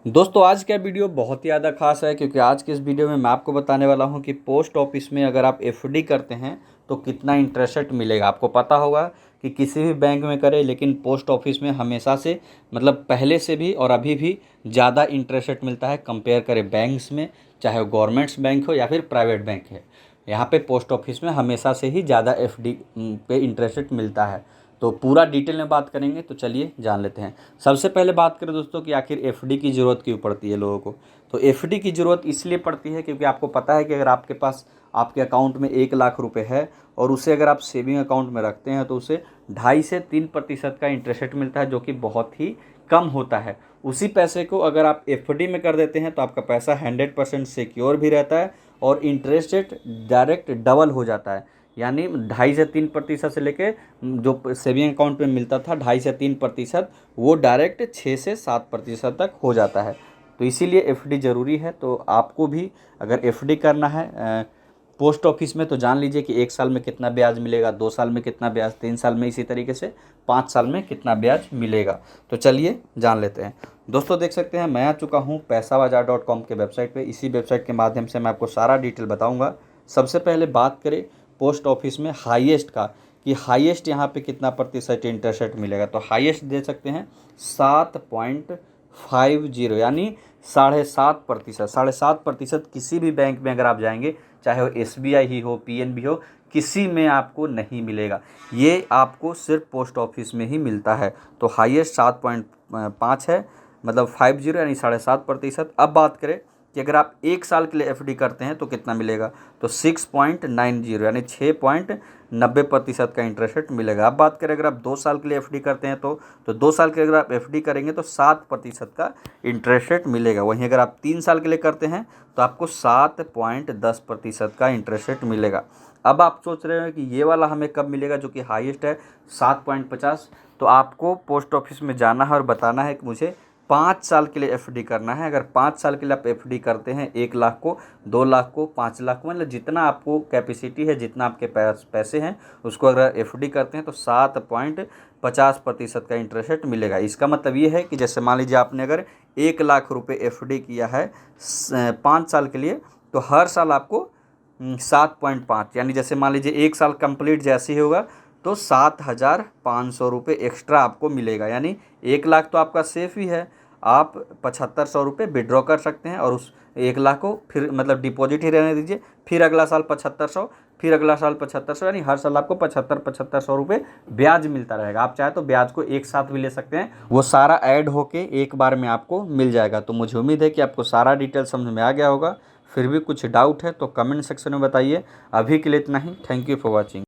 दोस्तों आज का वीडियो बहुत ही ज़्यादा खास है क्योंकि आज के इस वीडियो में मैं आपको बताने वाला हूं कि पोस्ट ऑफिस में अगर आप एफडी करते हैं तो कितना इंटरेस्ट रेट मिलेगा। आपको पता होगा कि किसी भी बैंक में करें लेकिन पोस्ट ऑफिस में हमेशा से मतलब पहले से भी और अभी भी ज़्यादा इंटरेस्ट रेट मिलता है कंपेयर करें बैंक्स में, चाहे वो गवर्नमेंट्स बैंक हो या फिर प्राइवेट बैंक है। यहाँ पे पोस्ट ऑफिस में हमेशा से ही ज़्यादा एफडी पे इंटरेस्ट रेट मिलता है। तो पूरा डिटेल में बात करेंगे, तो चलिए जान लेते हैं। सबसे पहले बात करें दोस्तों कि आखिर एफडी की ज़रूरत क्यों पड़ती है लोगों को। तो एफडी की ज़रूरत इसलिए पड़ती है क्योंकि आपको पता है कि अगर आपके पास आपके अकाउंट में 1 लाख रुपए है और उसे अगर आप सेविंग अकाउंट में रखते हैं तो उसे 2.5 से 3% का इंटरेस्ट रेट मिलता है, जो कि बहुत ही कम होता है। उसी पैसे को अगर आप एफडी में कर देते हैं तो आपका पैसा 100% सिक्योर भी रहता है और इंटरेस्ट रेट डायरेक्ट डबल हो जाता है। यानी 2.5 से 3% से लेके जो सेविंग अकाउंट में मिलता था 2.5 से 3%, वो डायरेक्ट 6 से 7% तक हो जाता है। तो इसीलिए एफडी ज़रूरी है। तो आपको भी अगर एफडी करना है पोस्ट ऑफिस में तो जान लीजिए कि 1 साल में कितना ब्याज मिलेगा, 2 साल में कितना ब्याज, 3 साल में, इसी तरीके से 5 साल में कितना ब्याज मिलेगा। तो चलिए जान लेते हैं। दोस्तों देख सकते हैं मैं आ चुका हूँ पैसाबाजार.com के वेबसाइट पे। इसी वेबसाइट के माध्यम से मैं आपको सारा डिटेल बताऊँगा। सबसे पहले बात करें पोस्ट ऑफिस में हाईएस्ट का कि हाईएस्ट यहाँ पे कितना प्रतिशत इंटरेस्ट रेट मिलेगा। तो हाईएस्ट दे सकते हैं 7.50, यानी 7.5%। 7.5% किसी भी बैंक में अगर आप जाएंगे, चाहे वो एसबीआई ही हो, पीएनबी हो, किसी में आपको नहीं मिलेगा। ये आपको सिर्फ पोस्ट ऑफिस में ही मिलता है। तो हाईएस्ट 7.5 है, मतलब 50 यानी 7.5%। अब बात करें कि अगर आप 1 साल के लिए एफडी करते हैं तो कितना मिलेगा, तो 6.90 यानी 6.90% का इंटरेस्ट रेट मिलेगा। अब बात करें अगर आप 2 साल के लिए एफडी करते हैं तो 2 साल के अगर आप एफडी करेंगे तो 7% का इंटरेस्ट रेट मिलेगा। वहीं अगर आप 3 साल के लिए करते हैं तो आपको 7.10% का इंटरेस्ट रेट मिलेगा। अब आप सोच रहे हैं कि ये वाला हमें कब मिलेगा जो कि हाईएस्ट है 7.50। तो आपको पोस्ट ऑफिस में जाना है और बताना है कि मुझे 5 साल के लिए एफडी करना है। अगर 5 साल के लिए आप एफडी करते हैं 1 लाख को, 2 लाख को, 5 लाख को, मतलब जितना आपको कैपेसिटी है, जितना आपके पैसे हैं, उसको अगर एफडी करते हैं तो 7.50% का इंटरेस्ट रेट मिलेगा। इसका मतलब ये है कि जैसे मान लीजिए आपने अगर 1 लाख रुपए एफडी किया है 5 साल के लिए, तो हर साल आपको 7.5, यानी जैसे मान लीजिए 1 साल कंप्लीट जैसे ही होगा तो 7,500 रुपये एक्स्ट्रा आपको मिलेगा। यानी 1 लाख तो आपका सेफ ही है, आप 7,500 रुपये विड्रॉ कर सकते हैं और उस 1 लाख को फिर मतलब डिपॉजिट ही रहने दीजिए। फिर अगला साल 7,500, फिर अगला साल 7,500, यानी हर साल आपको 7,500 रुपये ब्याज मिलता रहेगा। आप चाहे तो ब्याज को एक साथ भी ले सकते हैं, वो सारा ऐड होके एक बार में आपको मिल जाएगा। तो मुझे उम्मीद है कि आपको सारा डिटेल समझ में आ गया होगा। फिर भी कुछ डाउट है तो कमेंट सेक्शन में बताइए। अभी के लिए इतना ही। Thank you for watching.